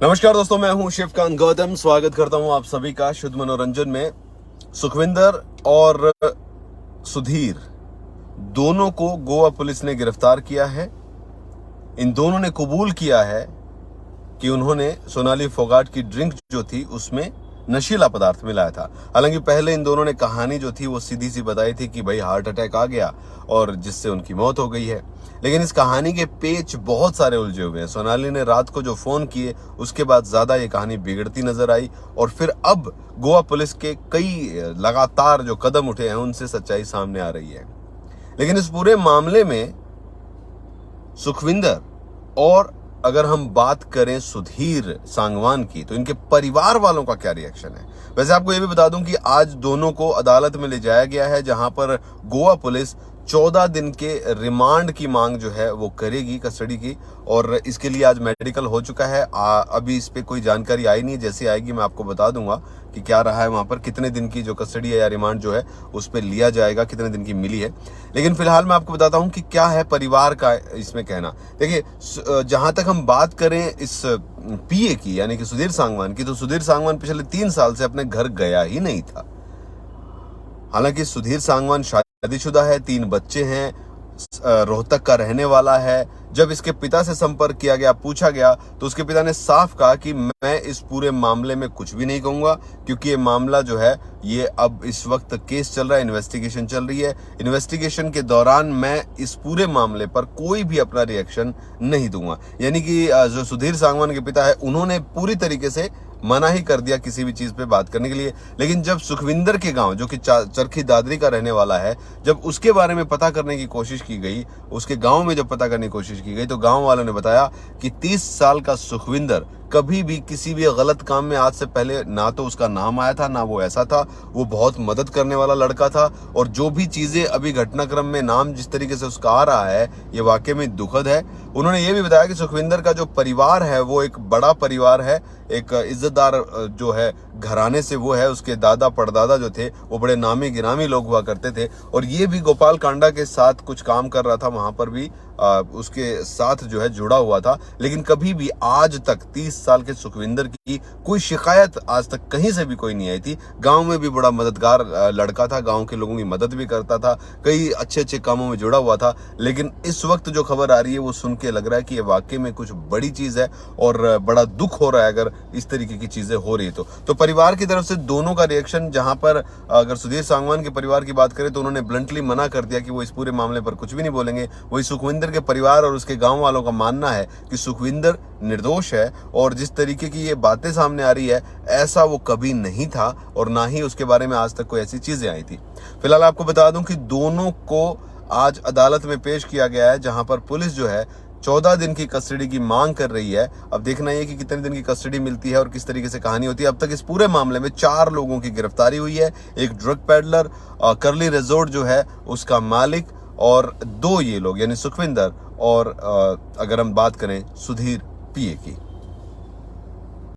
नमस्कार दोस्तों, मैं हूं शिवकांत गौतम। स्वागत करता हूं आप सभी का शुद्ध मनोरंजन में। सुखविंदर और सुधीर दोनों को गोवा पुलिस ने गिरफ्तार किया है। इन दोनों ने कबूल किया है कि उन्होंने सोनाली फोगाट की ड्रिंक जो थी उसमें नशीला पदार्थ मिलाया था। हालांकि पहले इन दोनों ने कहानी जो थी वो सीधी सी बताई थी कि भाई हार्ट अटैक आ गया और जिससे उनकी मौत हो गई है। लेकिन इस कहानी के पेच बहुत सारे उलझे हुए हैं। सोनाली ने रात को जो फोन किए उसके बाद ज्यादा ये कहानी बिगड़ती नजर आई और फिर अब गोवा पुलिस के कई लगातार जो कदम उठे हैं उनसे सच्चाई सामने आ रही है। लेकिन इस पूरे मामले में सुखविंदर और अगर हम बात करें सुधीर सांगवान की, तो इनके परिवार वालों का क्या रिएक्शन है। वैसे आपको यह भी बता दूं कि आज दोनों को अदालत में ले जाया गया है, जहां पर गोवा पुलिस 14 दिन के रिमांड की मांग जो है वो करेगी कस्टडी की। और इसके लिए आज मेडिकल हो चुका है। अभी इस पे कोई जानकारी आई नहीं है, जैसे आएगी मैं आपको बता दूंगा कि क्या रहा है वहां पर, कितने दिन की जो कस्टडी है या रिमांड जो है उस पर लिया जाएगा, कितने दिन की मिली है। लेकिन फिलहाल मैं आपको बताता हूं कि क्या है परिवार का इसमें कहना। देखिए, जहां तक हम बात करें इस पीए की यानी कि सुधीर सांगवान की, तो सुधीर सांगवान पिछले 3 साल से अपने घर गया ही नहीं था। हालांकि सुधीर सांगवान शादीशुदा है, 3 बच्चे हैं, रोहतक का रहने वाला है। जब इसके पिता से संपर्क किया गया, पूछा गया, तो उसके पिता ने साफ कहा कि मैं इस पूरे मामले में कुछ भी नहीं कहूंगा, क्योंकि ये मामला जो है ये अब इस वक्त केस चल रहा है, इन्वेस्टिगेशन चल रही है। इन्वेस्टिगेशन के दौरान मैं इस पूरे मामले पर कोई भी अपना रिएक्शन नहीं दूंगा। यानी कि जो सुधीर सांगवान के पिता है उन्होंने पूरी तरीके से मना ही कर दिया किसी भी चीज पे बात करने के लिए। लेकिन जब सुखविंदर के गांव, जो कि चरखी दादरी का रहने वाला है, जब उसके बारे में पता करने की कोशिश की गई, उसके गांव में जब पता करने की कोशिश की गई, तो गांव वालों ने बताया कि 30 साल का सुखविंदर कभी भी किसी भी गलत काम में आज से पहले ना तो उसका नाम आया था, ना वो ऐसा था। वो बहुत मदद करने वाला लड़का था। और जो भी चीजें अभी घटनाक्रम में नाम जिस तरीके से उसका आ रहा है, ये वाकई में दुखद है। उन्होंने ये भी बताया कि सुखविंदर का जो परिवार है वो एक बड़ा परिवार है, एक इज्जतदार जो है घराने से वो है। उसके दादा परदादा जो थे वो बड़े नामी गिरामी लोग हुआ करते थे। और ये भी गोपाल कांडा के साथ कुछ काम कर रहा था, वहां पर भी उसके साथ जो है जुड़ा हुआ था। लेकिन कभी भी आज तक 30 साल के सुखविंदर की कोई शिकायत आज तक कहीं से भी कोई नहीं आई थी। गांव में भी बड़ा मददगार लड़का था, गांव के लोगों की मदद भी करता था, कई अच्छे अच्छे कामों में जुड़ा हुआ था। लेकिन इस वक्त जो खबर आ रही है वो सुन के लग रहा है कि ये वाकई में कुछ बड़ी चीज है और बड़ा दुख हो रहा है अगर इस तरीके की चीजें हो रही है तो परिवार की तरफ से दोनों का रिएक्शन, जहां पर अगर सुधीर सांगवान के परिवार की बात करें तो उन्होंने ब्लंटली मना कर दिया कि वो इस पूरे मामले पर कुछ भी नहीं बोलेंगे। वही सुखविंदर के परिवार और उसके गांव वालों का मानना है कि सुखविंदर निर्दोष है और जिस तरीके की ये बातें सामने आ रही है ऐसा वो कभी नहीं था और ना ही उसके बारे में आज तक कोई ऐसी चीजें आई थी। फिलहाल आपको बता दूं कि दोनों को आज अदालत में पेश किया गया है, जहां पर पुलिस जो है 14 दिन की कस्टडी की मांग कर रही है। अब देखना है कि कितने दिन की कस्टडी मिलती है और किस तरीके से कहानी होती है। अब तक इस पूरे मामले में 4 लोगों की गिरफ्तारी हुई है। एक ड्रग पेडलर, करली रिजोर्ट जो है उसका मालिक, और 2 ये लोग यानी सुखविंदर और अगर हम बात करें सुधीर पीए की।